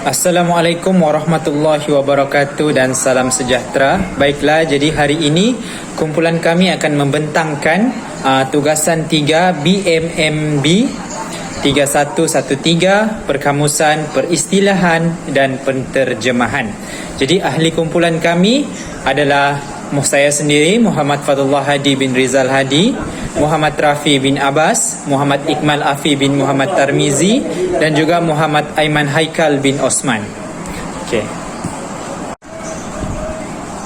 Assalamualaikum warahmatullahi wabarakatuh dan salam sejahtera. Baiklah, jadi hari ini kumpulan kami akan membentangkan tugasan 3 BMMB 3113 Perkamusan, Peristilahan dan Penterjemahan. Jadi ahli kumpulan kami adalah saya sendiri, Muhammad Fadullah Hadi bin Rizal Hadi, Muhammad Rafi bin Abbas, Muhammad Iqmal Afi bin Muhammad Tarmizi dan juga Muhammad Aiman Haikal bin Osman. Okey.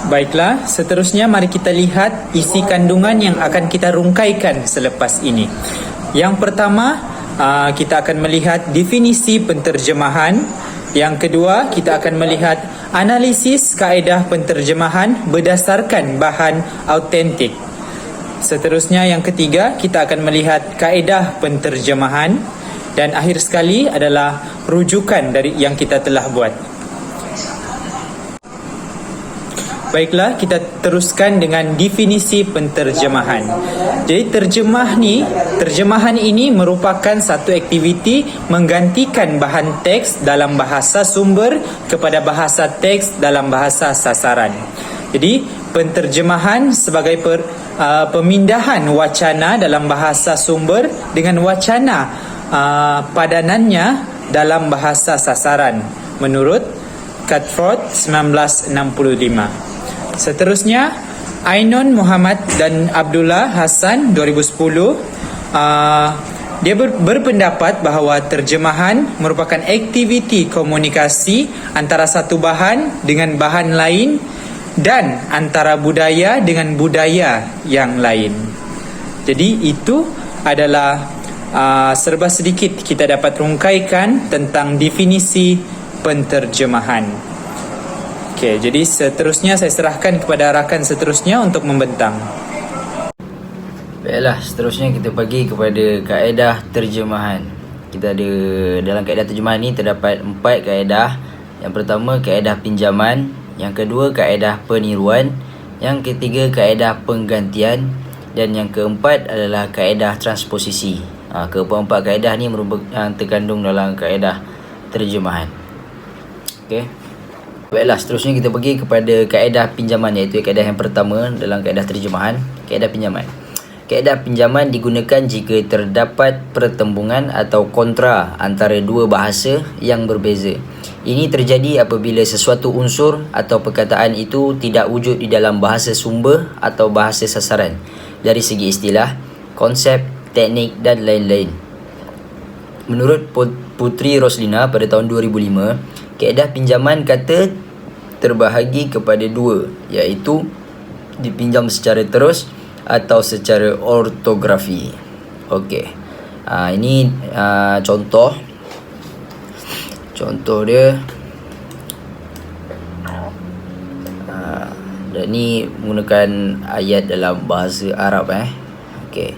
Baiklah, seterusnya mari kita lihat isi kandungan yang akan kita rungkaikan selepas ini. Yang pertama, kita akan melihat definisi penterjemahan. Yang kedua, kita akan melihat analisis kaedah penterjemahan berdasarkan bahan autentik. Seterusnya yang ketiga, kita akan melihat kaedah penterjemahan. Dan akhir sekali adalah rujukan dari yang kita telah buat. Baiklah, kita teruskan dengan definisi penterjemahan. Jadi terjemahan ini merupakan satu aktiviti menggantikan bahan teks dalam bahasa sumber kepada bahasa teks dalam bahasa sasaran. Jadi penterjemahan sebagai pemindahan wacana dalam bahasa sumber dengan wacana padanannya dalam bahasa sasaran menurut Catford 1965. Seterusnya, Ainon Muhammad dan Abdullah Hassan 2010 dia berpendapat bahawa terjemahan merupakan aktiviti komunikasi antara satu bahan dengan bahan lain dan antara budaya dengan budaya yang lain. Jadi itu adalah serba sedikit kita dapat rungkaikan tentang definisi penterjemahan. Okey, jadi seterusnya saya serahkan kepada rakan seterusnya untuk membentang. Baiklah, seterusnya kita pergi kepada kaedah terjemahan. Kita ada dalam kaedah terjemahan ni terdapat 4 kaedah. Yang pertama kaedah pinjaman, yang kedua kaedah peniruan, yang ketiga kaedah penggantian dan yang keempat adalah kaedah transposisi. Keempat kaedah ni merupakan terkandung dalam kaedah terjemahan. Okey. Baiklah, seterusnya kita pergi kepada kaedah pinjaman, iaitu kaedah yang pertama dalam kaedah terjemahan, kaedah pinjaman. Kaedah pinjaman digunakan jika terdapat pertembungan atau kontra antara dua bahasa yang berbeza. Ini terjadi apabila sesuatu unsur atau perkataan itu tidak wujud di dalam bahasa sumber atau bahasa sasaran dari segi istilah, konsep, teknik dan lain-lain. Menurut Putri Roslina pada tahun 2005, kaedah pinjaman kata terbahagi kepada dua, iaitu dipinjam secara terus atau secara ortografi. Okey. Ini contoh dia. Dan ni menggunakan ayat dalam bahasa Arab. Okey.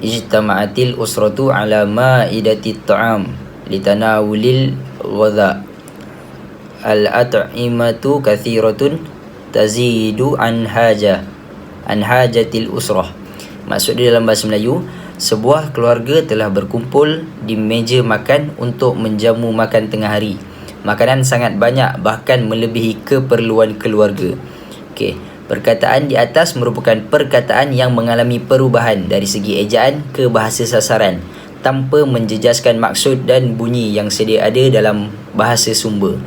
Ijtama'atil usratu ala ma'idatit ta'am litanawulil ghadha. Al-at'imatu kathiratun tazidu an hajatil usrah. Maksud dia dalam bahasa Melayu, sebuah keluarga telah berkumpul di meja makan untuk menjamu makan tengah hari. Makanan sangat banyak, bahkan melebihi keperluan keluarga. Okey, perkataan di atas merupakan perkataan yang mengalami perubahan dari segi ejaan ke bahasa sasaran tanpa menjejaskan maksud dan bunyi yang sedia ada dalam bahasa sumber.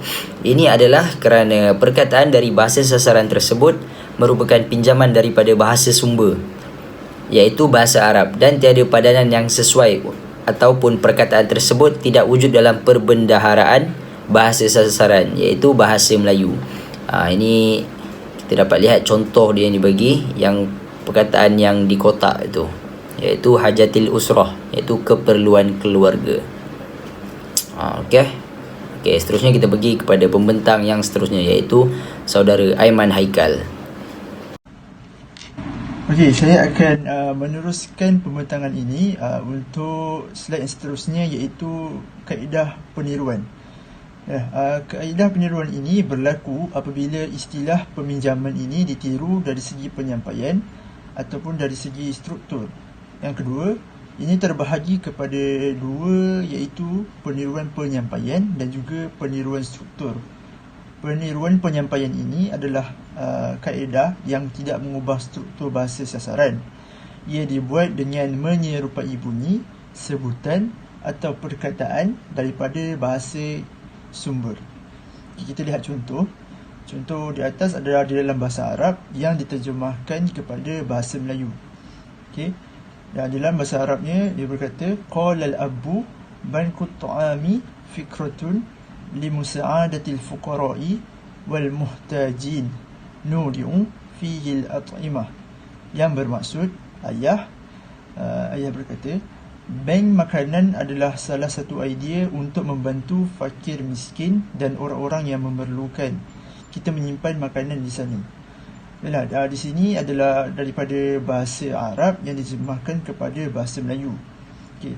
Ini adalah kerana perkataan dari bahasa sasaran tersebut merupakan pinjaman daripada bahasa sumber, iaitu bahasa Arab, dan tiada padanan yang sesuai ataupun perkataan tersebut tidak wujud dalam perbendaharaan bahasa sasaran, iaitu bahasa Melayu. Ini kita dapat lihat contoh dia yang dibagi, yang perkataan yang di kotak itu, iaitu hajatil usrah, iaitu keperluan keluarga. Okey, seterusnya kita pergi kepada pembentang yang seterusnya, iaitu saudara Aiman Haikal. Okey, saya akan meneruskan pembentangan ini untuk slide yang seterusnya, iaitu kaedah peniruan. Kaedah peniruan ini berlaku apabila istilah peminjaman ini ditiru dari segi penyampaian ataupun dari segi struktur. Yang kedua, Ini terbahagi kepada dua, iaitu peniruan penyampaian dan juga peniruan struktur. Peniruan penyampaian ini adalah kaedah yang tidak mengubah struktur bahasa sasaran. Ia dibuat dengan menyerupai bunyi, sebutan atau perkataan daripada bahasa sumber. Kita lihat contoh. Contoh di atas adalah di dalam bahasa Arab yang diterjemahkan kepada bahasa Melayu. Okey. Dan dalam bahasa Arabnya dia berkata qala al-abu banqut ta'ami fikratun limusa'adatil fuqara'i wal muhtajin nudi'u fihi al-at'imah, yang bermaksud ayah berkata bank makanan adalah salah satu idea untuk membantu fakir miskin dan orang-orang yang memerlukan. Kita menyimpan makanan di sana. Di sini adalah daripada bahasa Arab yang diterjemahkan kepada bahasa Melayu. Okey.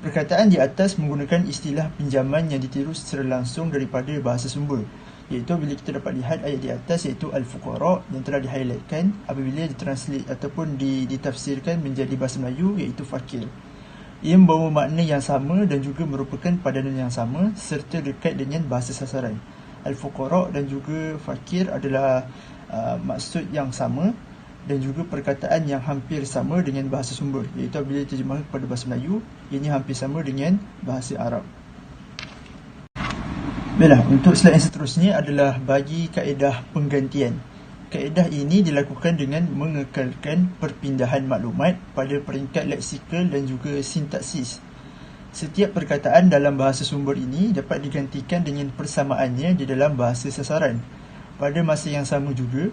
Perkataan di atas menggunakan istilah pinjaman yang ditiru secara langsung daripada bahasa sumber. Iaitu bila kita dapat lihat ayat di atas, iaitu Al-Fuqara yang telah di-highlightkan, apabila ditranslate ataupun ditafsirkan menjadi bahasa Melayu, iaitu fakir. Ia membawa makna yang sama dan juga merupakan padanan yang sama serta dekat dengan bahasa sasaran. Al-Fuqara dan juga fakir adalah maksud yang sama dan juga perkataan yang hampir sama dengan bahasa sumber, iaitu apabila diterjemahkan kepada bahasa Melayu, ini hampir sama dengan bahasa Arab. Baiklah, untuk slide yang seterusnya adalah bagi kaedah penggantian. Kaedah ini dilakukan dengan mengekalkan perpindahan maklumat pada peringkat leksikal dan juga sintaksis. Setiap perkataan dalam bahasa sumber ini dapat digantikan dengan persamaannya di dalam bahasa sasaran. Pada masa yang sama juga,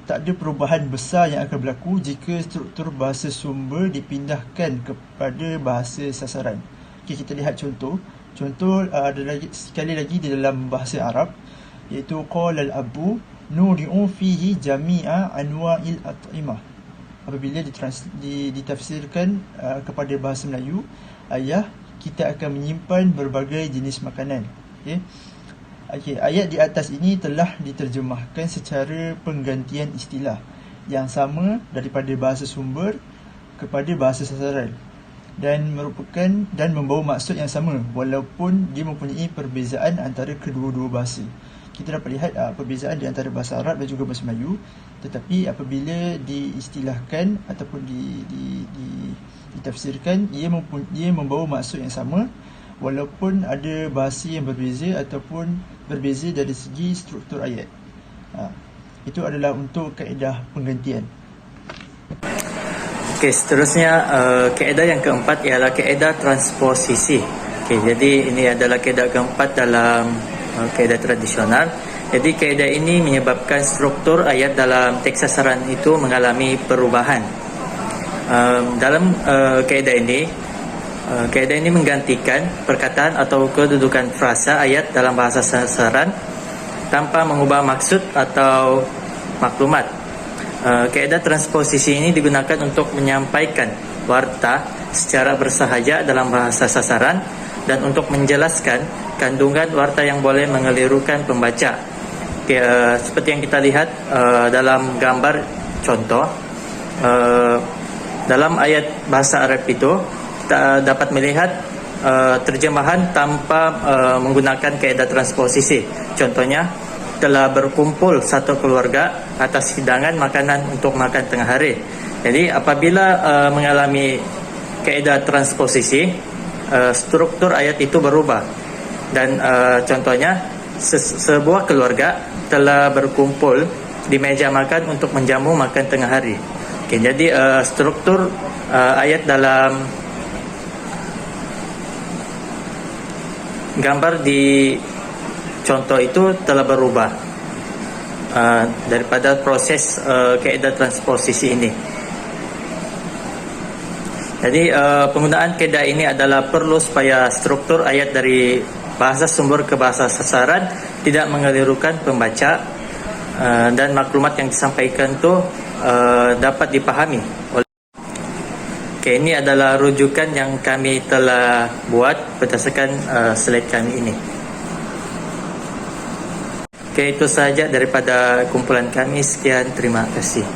tak ada perubahan besar yang akan berlaku jika struktur bahasa sumber dipindahkan kepada bahasa sasaran. Okay, kita lihat contoh. Contoh ada lagi, sekali lagi di dalam bahasa Arab, iaitu qala al-abu nudi'u fihi jami'a anwa'il at'imah. Apabila ditafsirkan kepada bahasa Melayu, ayah, kita akan menyimpan berbagai jenis makanan. Okey, ayat di atas ini telah diterjemahkan secara penggantian istilah yang sama daripada bahasa sumber kepada bahasa sasaran dan membawa maksud yang sama walaupun dia mempunyai perbezaan antara kedua-dua bahasa. Kita dapat lihat perbezaan di antara bahasa Arab dan juga bahasa Melayu, tetapi apabila diistilahkan ataupun ditafsirkan, ia membawa maksud yang sama walaupun ada bahasa yang berbeza ataupun berbeza dari segi struktur ayat. Itu adalah untuk kaedah penggantian. Okey, seterusnya kaedah yang keempat ialah kaedah transposisi. Okey, jadi ini adalah kaedah keempat dalam kaedah tradisional. Jadi kaedah ini menyebabkan struktur ayat dalam teks sasaran itu mengalami perubahan. Dalam kaedah ini menggantikan perkataan atau kedudukan frasa ayat dalam bahasa sasaran tanpa mengubah maksud atau maklumat. Kaedah transposisi ini digunakan untuk menyampaikan warta secara bersahaja dalam bahasa sasaran dan untuk menjelaskan kandungan warta yang boleh mengelirukan pembaca. Seperti yang kita lihat dalam gambar contoh, dalam ayat bahasa Arab itu kita dapat melihat terjemahan tanpa menggunakan kaedah transposisi. Contohnya, telah berkumpul satu keluarga atas hidangan makanan untuk makan tengah hari. Jadi apabila mengalami kaedah transposisi, struktur ayat itu berubah. Dan contohnya, sebuah keluarga telah berkumpul di meja makan untuk menjamu makan tengah hari. Okay, jadi struktur ayat dalam gambar di contoh itu telah berubah daripada proses kaedah transposisi ini. Jadi penggunaan kaedah ini adalah perlu supaya struktur ayat dari bahasa sumber ke bahasa sasaran tidak mengelirukan pembaca dan maklumat yang disampaikan itu dapat dipahami. Oke, ini adalah rujukan yang kami telah buat berdasarkan slide kami ini. Oke, itu sahaja daripada kumpulan kami. Sekian, terima kasih.